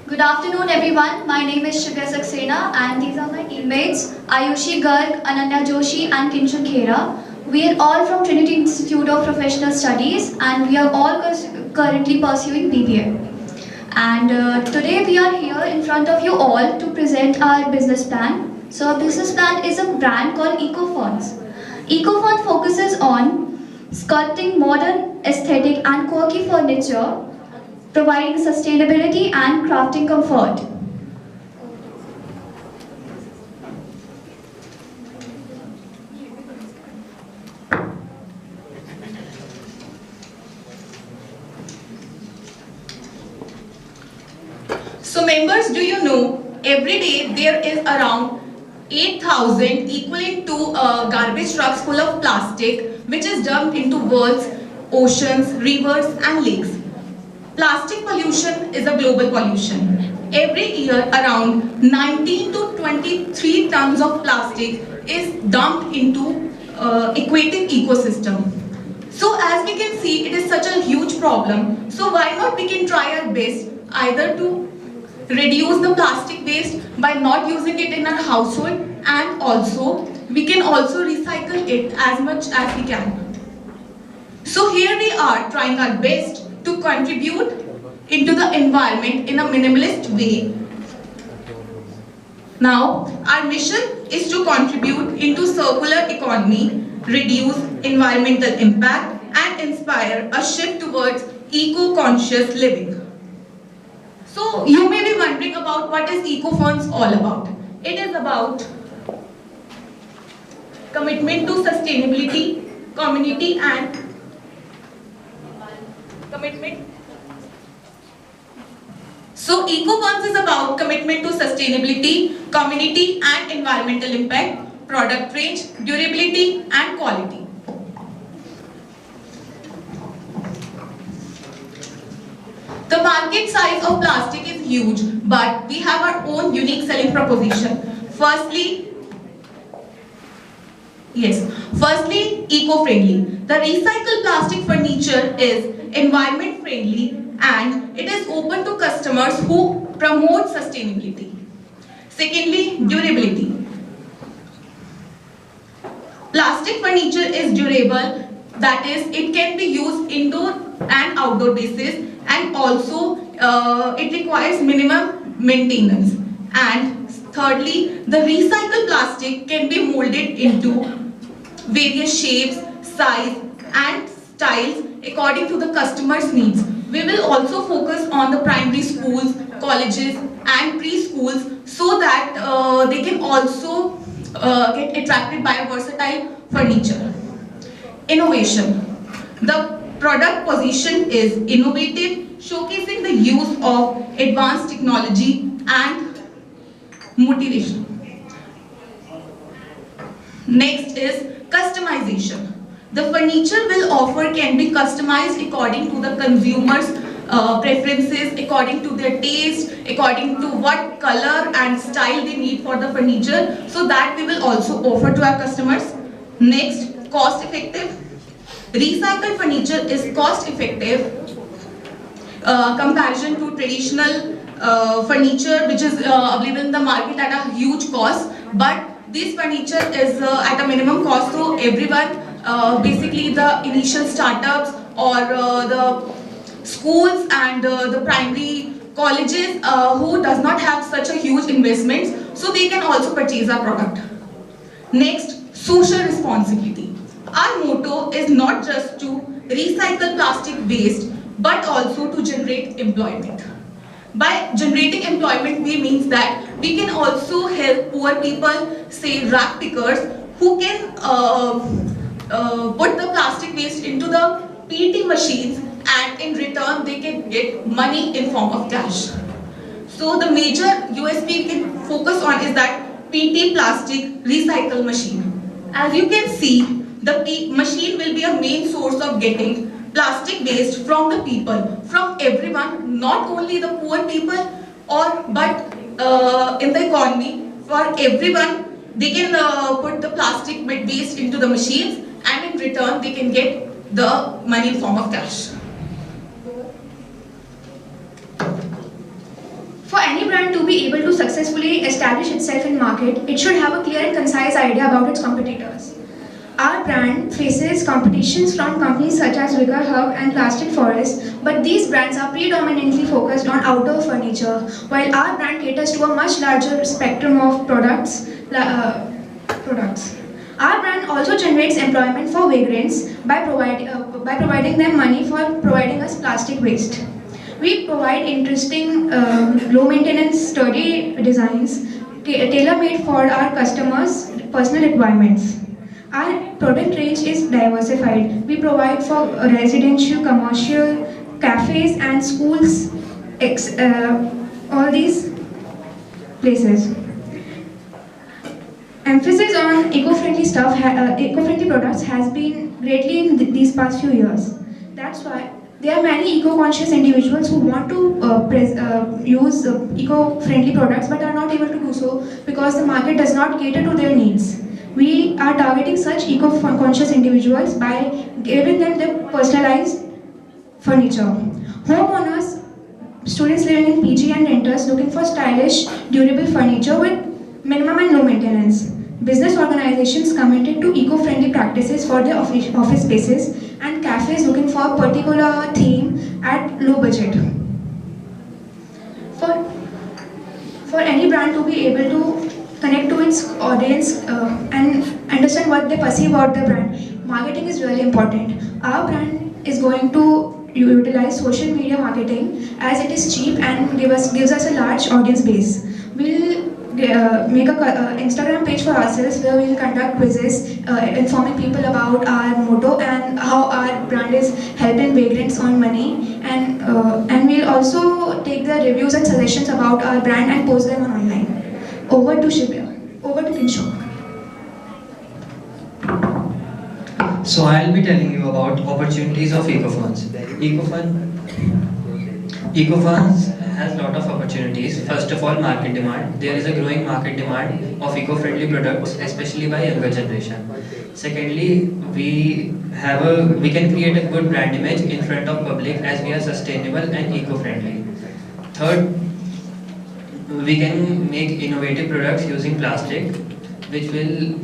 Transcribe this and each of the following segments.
Good afternoon, everyone. My name is Shivya Saxena, and these are my teammates Ayushi Garg, Ananya Joshi, and Kinshuk Khera. We are all from Trinity Institute of Professional Studies, and we are all currently pursuing BBA. And today we are here in front of you all to present our business plan. So, our business plan is a brand called EcoFonts. EcoFont focuses on sculpting modern, aesthetic, and quirky furniture, providing sustainability and crafting comfort. So members, do you know every day there is around 8,000 equivalent to garbage trucks full of plastic which is dumped into worlds, oceans, rivers and lakes. Plastic pollution is a global pollution. Every year around 19 to 23 tons of plastic is dumped into aquatic ecosystem. So as we can see, it is such a huge problem. So why not we can try our best either to reduce the plastic waste by not using it in our household, and also we can also recycle it as much as we can. So here we are trying our best to contribute into the environment in a minimalist way. Now our mission is to contribute into circular economy, reduce environmental impact and inspire a shift towards eco-conscious living. So you may be wondering about what is EcoFonts all about. It is about commitment to sustainability, community and commitment. So EcoFonts is about commitment to sustainability, community and environmental impact, product range, durability and quality. The market size of plastic is huge, but we have our own unique selling proposition. Firstly, eco-friendly. The recycled plastic furniture is environment-friendly and it is open to customers who promote sustainability. Secondly, durability. Plastic furniture is durable, that is, it can be used indoor and outdoor basis, and also it requires minimum maintenance. And thirdly, the recycled plastic can be molded into various shapes, size and styles according to the customer's needs. We will also focus on the primary schools, colleges and preschools so that they can also get attracted by a versatile furniture. Innovation. The product position is innovative, showcasing the use of advanced technology and motivation. Next is customization. The furniture will offer can be customized according to the consumer's preferences, according to their taste, according to what color and style they need for the furniture, so that we will also offer to our customers. Next, cost effective. Recycled furniture is cost effective comparison to traditional furniture which is available in the market at a huge cost, but this furniture is at a minimum cost, so everyone, basically the initial startups or the schools and the primary colleges who does not have such a huge investments, so they can also purchase our product. Next, social responsibility. Our motto is not just to recycle plastic waste, but also to generate employment. By generating employment, we means that we can also help poor people, say rag pickers, who can put the plastic waste into the PET machines, and in return they can get money in form of cash. So the major USP we can focus on is that PET plastic recycle machine. As you can see, the machine will be a main source of getting plastic waste from the people, from everyone, not only the poor people but in the economy, for everyone. They can put the plastic waste into the machines, and in return they can get the money in form of cash. For to be able to successfully establish itself in market, it should have a clear and concise idea about its competitors. Our brand faces competitions from companies such as Wicker Hub and Plastic Forest, but these brands are predominantly focused on outdoor furniture, while our brand caters to a much larger spectrum of products. Our brand also generates employment for vagrants by providing them money for providing us plastic waste. We provide interesting, low-maintenance, sturdy designs tailor-made for our customers' personal requirements. Our product range is diversified. We provide for residential, commercial, cafes and schools, all these places. Emphasis on eco-friendly products has been greatly in these past few years. That's why there are many eco-conscious individuals who want to use eco-friendly products but are not able to do so because the market does not cater to their needs. We are targeting such eco-conscious individuals by giving them the personalized furniture. Homeowners, students living in PG and renters looking for stylish, durable furniture with minimum and low maintenance. Business organizations committed to eco-friendly practices for their office spaces, and cafes looking for a particular theme at low budget. For any brand to be able to connect to its audience and understand what they perceive about the brand, marketing is really important. Our brand is going to utilize social media marketing as it is cheap and gives us a large audience base. We'll make a Instagram page for ourselves where we'll conduct quizzes informing people about our motto and how our brand is helping vagrants earn money, and we'll also take the reviews and suggestions about our brand and post them on online. Over to Shivya. Over to Kinshuk. So I'll be telling you about opportunities of EcoFunds. EcoFunds has a lot of opportunities. First of all, market demand. There is a growing market demand of eco-friendly products, especially by younger generation. Secondly, we can create a good brand image in front of public as we are sustainable and eco-friendly. Third, we can make innovative products using plastic, which will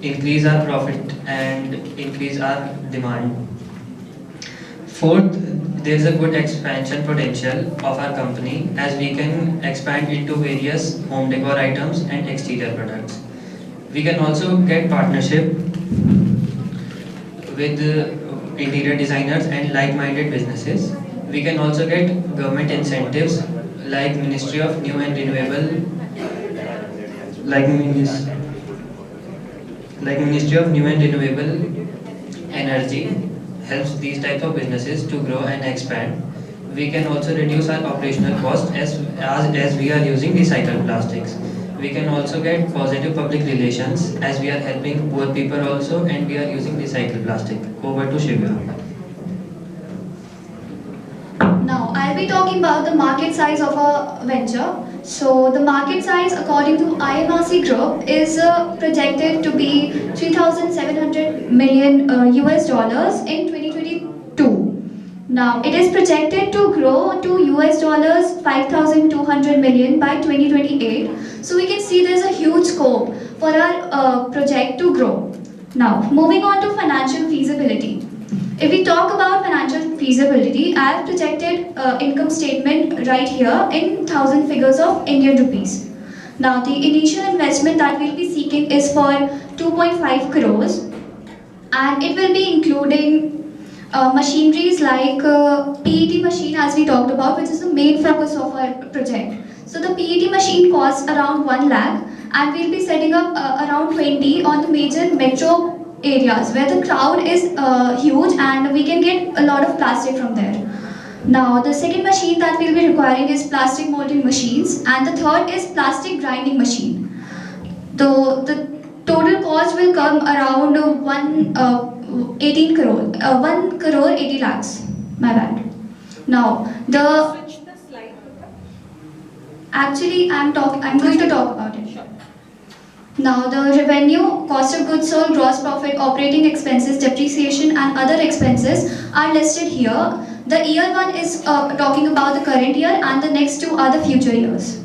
increase our profit and increase our demand. Fourth, there is a good expansion potential of our company as we can expand into various home decor items and exterior products. We can also get partnership with interior designers and like-minded businesses. We can also get government incentives like Ministry of New and Renewable, Ministry of New and Renewable Energy helps these types of businesses to grow and expand. We can also reduce our operational costs as we are using recycled plastics. We can also get positive public relations as we are helping poor people also, and we are using recycled plastic. Over to Shivya. Now, I'll be talking about the market size of a venture. So, the market size according to IMRC Group is projected to be 3,700 million US dollars in 2022. Now, it is projected to grow to US dollars 5,200 million by 2028. So, we can see there's a huge scope for our project to grow. Now, moving on to financial feasibility. If we talk about financial feasibility, I have projected income statement right here in 1,000 figures of Indian rupees. Now, the initial investment that we'll be seeking is for 2.5 crores, and it will be including machineries like PET machine, as we talked about, which is the main focus of our project. So the PET machine costs around 1 lakh, and we'll be setting up around 20 on the major metro areas where the crowd is huge and we can get a lot of plastic from there. Now, the second machine that we'll be requiring is plastic molding machines, and the third is plastic grinding machine. The total cost will come around 1 crore 80 lakhs. My bad. Now, actually I'm going to talk about it. Now, the revenue, cost of goods sold, gross profit, operating expenses, depreciation and other expenses are listed here. The year one is talking about the current year, and the next two are the future years.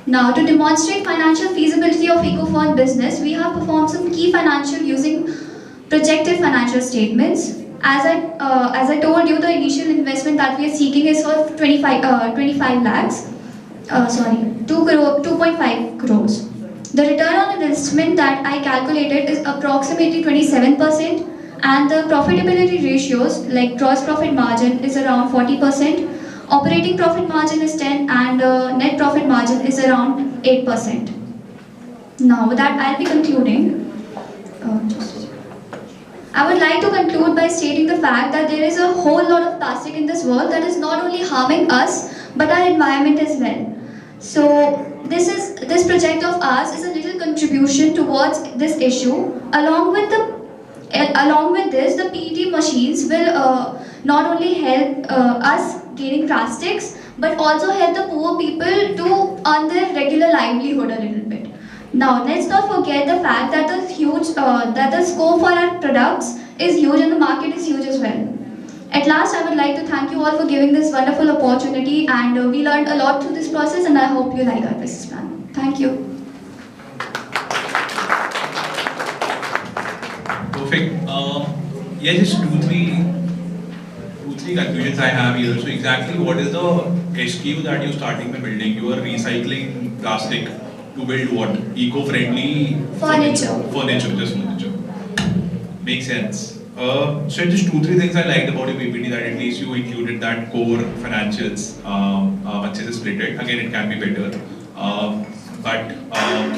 Now, to demonstrate financial feasibility of EcoFund business, we have performed some key financial using projected financial statements. As I told you, the initial investment that we are seeking is for 25 lakhs. 2.5 crores. The return on investment that I calculated is approximately 27%, and the profitability ratios like gross profit margin is around 40%, operating profit margin is 10, and net profit margin is around 8%. Now with that I'll be concluding. I would like to conclude by stating the fact that there is a whole lot of plastic in this world that is not only harming us but our environment as well. So this project of ours is a little contribution towards this issue. Along with this, the PET machines will not only help us gaining plastics but also help the poor people to earn their regular livelihood a little bit. Now, let's not forget the fact that the scope for our products is huge and the market is huge as well. At last, I would like to thank you all for giving this wonderful opportunity, and we learned a lot through this process, and I hope you like our business plan. Thank you. Perfect. Yeah, just two, three conclusions I have here. So exactly what is the SKU that you're starting the building? You are recycling plastic to build what? Eco-friendly Furniture. Just furniture. Makes sense. So just two, three things I liked about your PPT, that at least you included that core financials. अच्छे से split it. Again, it can be better. But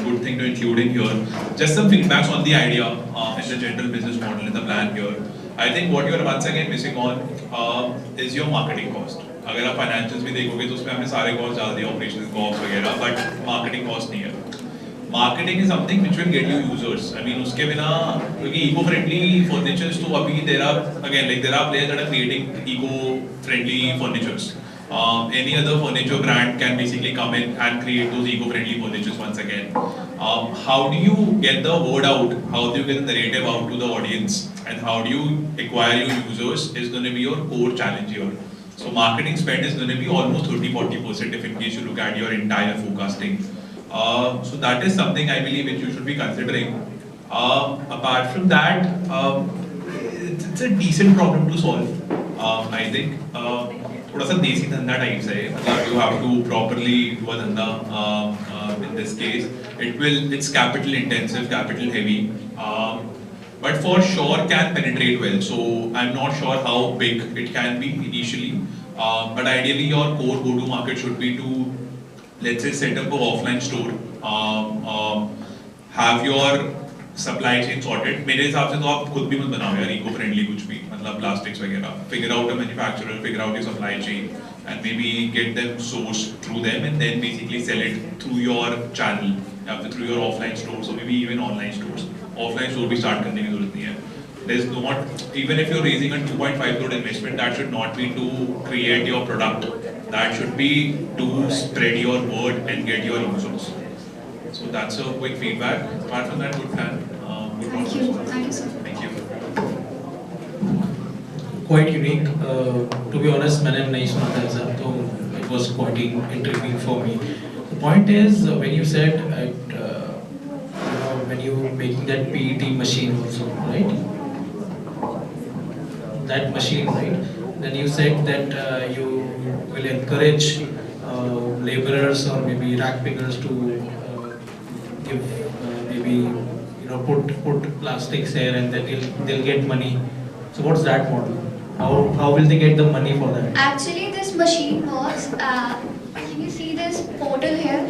good thing to include in here. Just some feedbacks on the idea and the general business model in the plan here. I think what you are once again missing on is your marketing cost. अगर आप financials भी देखोगे तो उसमें हमने सारे cost डाल दिए, operational cost वगैरह, but marketing cost नहीं है. Marketing is something which will get you users. I mean उसके बिना क्योंकि eco-friendly furnitures तो अभी there are players that are creating eco-friendly furnitures. Any other furniture brand can basically come in and create those eco-friendly furnitures once again. How do you get the word out? How do you get the narrative out to the audience? And how do you acquire your users is going to be your core challenge here. So marketing spend is going to be almost 30-40% if in case you look at your entire forecasting. So that is something I believe which you should be considering. Apart from that, it's a decent problem to solve. I think थोड़ा सा देसी धंधा type से है, मतलब you have to properly do a धंधा in this case. It's capital intensive, capital heavy, but for sure can penetrate well. So I'm not sure how big it can be initially, but ideally your core go-to market should be to, let's say, set up an offline store, have your supply chain sorted. मेरे हिसाब से तो आप खुद भी मत बनाओ यार eco friendly कुछ भी, मतलब plastics वगैरह. Figure out a manufacturer, figure out your supply chain, and maybe get them sourced through them, and then basically sell it through your channel, through your offline stores, or maybe even online stores. Offline store भी start करने की जरूरत नहीं है. There's not, even if you're raising a 2.5 crore investment, that should not be to create your product. That should be to spread your word and get your users. So that's a quick feedback. Apart from that, good plan. Good Thank you. Thank you, sir. Thank you. Quite unique. To be honest, मैंने नहीं सुना था ऐसा, तो it was quite intriguing for me. The point is, when you said, when you making that PET machine also, right? That machine, right? Then you said that you will encourage laborers or maybe rack pickers to give maybe put plastics here and then they'll get money. So what's that model? How will they get the money for that? Actually, this machine works. Can you see this portal here?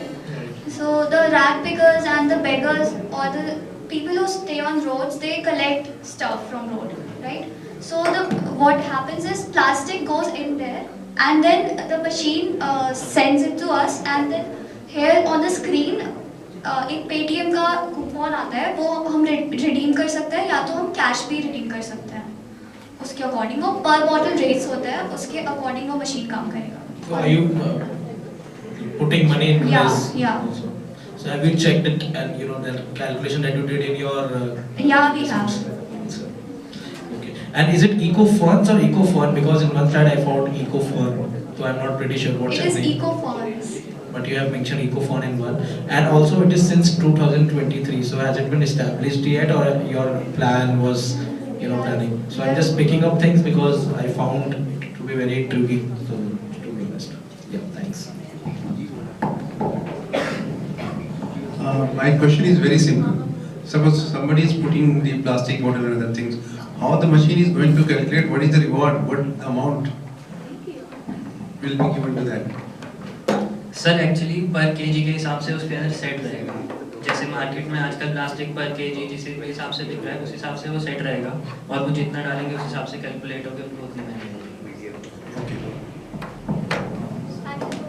So the rack pickers and the beggars or the people who stay on roads, they collect stuff from road, right? So what happens is plastic goes in there, and then the machine sends it to us, and then here on the screen एक Paytm का coupon आता है, वो हम redeem कर सकते हैं, या तो हम कैश भी रिडीम कर सकते हैं. उसके अकॉर्डिंग वो पर बॉटल रेट्स होता है, उसके अकॉर्डिंग वो मशीन काम करेगा. So are you putting money into this? Yeah. Also? So have you checked it and the calculation that you did in your? Yeah, we have. Okay. And is it eco funds or eco fun? Because in one side I found eco fun. So I'm not pretty sure what's It is happening. eco-fonts. But you have mentioned EcoFon in one, and also it is since 2023. So has it been established yet, or your plan was, planning? So I'm just picking up things because I found it to be very intriguing. So to be honest, yeah, thanks. My question is very simple. Suppose somebody is putting the plastic bottle and other things, how the machine is going to calculate what is the reward, what amount will be given to that? Sir actually पर KG के हिसाब से उस पर set रहेगा। जैसे market में आजकल प्लास्टिक पर केजी जिस हिसाब से बिक रहा है उस हिसाब से वो सेट रहेगा और वो जितना डालेंगे उस हिसाब से कैलकुलेट होकर वो उतने में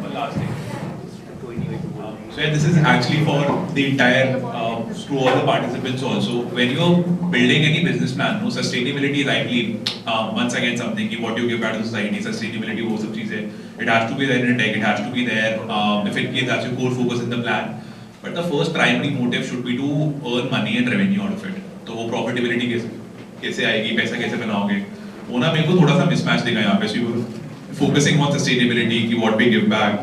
One last thing. So yeah, this is actually for the entire, to all the participants also. When you're building any business plan, no, sustainability is actually, once again something, what you give back to society, sustainability, वो सब चीजें, it has to be there in tech, it has to be there, if it is that's your core focus in the plan. But the first primary motive should be to earn money and revenue out of it. तो वो profitability कैसे आएगी, पैसा कैसे बनाओगे, वो ना मेरे को थोड़ा सा mismatch दिखा यहाँ पे. So you're focusing on sustainability, what we give back,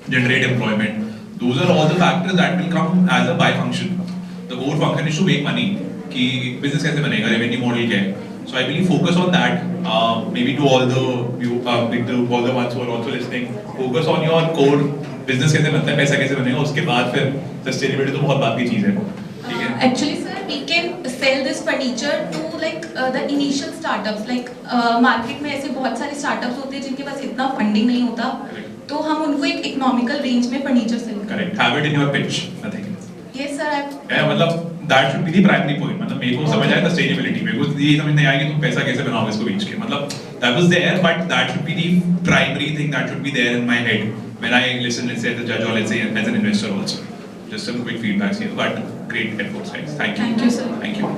generate employment. Those are all the factors that will come as a by-function. The core function is to make money. कि business कैसे बनेगा, revenue model क्या है. So I believe focus on that. Maybe to all the ones who are also listening, focus on your core business कैसे बनता है, पैसा कैसे बनेगा. उसके बाद फिर sustainability तो बहुत बात की चीज़ है. ठीक है. Actually, sir, we can sell this furniture to like the initial startups. Like market में ऐसे बहुत सारे startups होते हैं जिनके पास इतना funding नहीं होता. तो हम उनको एक economical range में furniture sell करते हैं. Correct. Have it in your pitch. Nothing else. Yes, sir. Yeah, मतलब that should be the primary point. मतलब मेरे को समझ आया sustainability. मेरे को ये समझ नहीं आया कि तुम पैसा कैसे बनाओगे इसको बेच के. मतलब that was there, but that should be the primary thing that should be there in my head when I listen, let's say as a judge or let's say as an investor also. Just some quick feedbacks here, but great efforts, guys. Thank you. Thank you, sir. Thank you.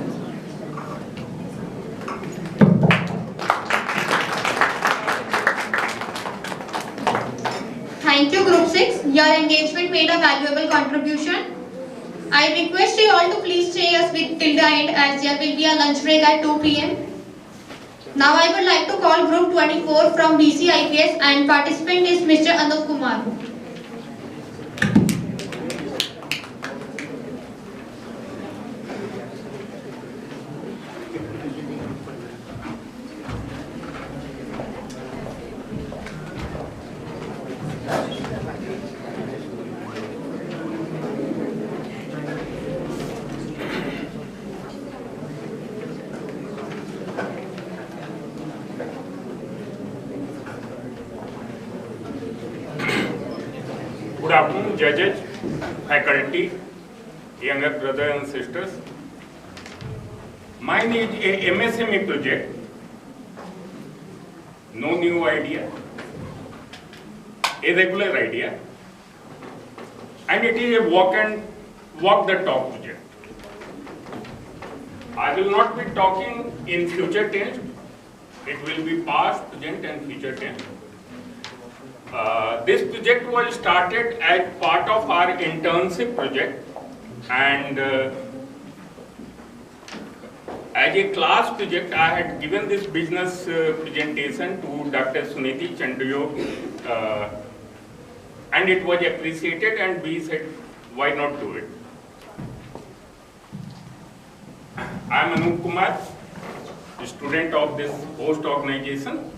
Thank you, Group 6. Your engagement made a valuable contribution. I request you all to please stay us with till the end as there will be a lunch break at 2 p.m. Now I would like to call Group 24 from BC IPS and participant is Mr. Anup Kumar. Good afternoon, judges, faculty, younger brothers and sisters. Mine is a MSME project. No new idea, a regular idea, and it is a walk the talk project. I will not be talking in future tense. It will be past, present, and future tense. This project was started as part of our internship project, and as a class project, I had given this business presentation to Dr. Suniti Chandayo, and it was appreciated, and we said, why not do it? I am Anup Kumar, a student of this host organization.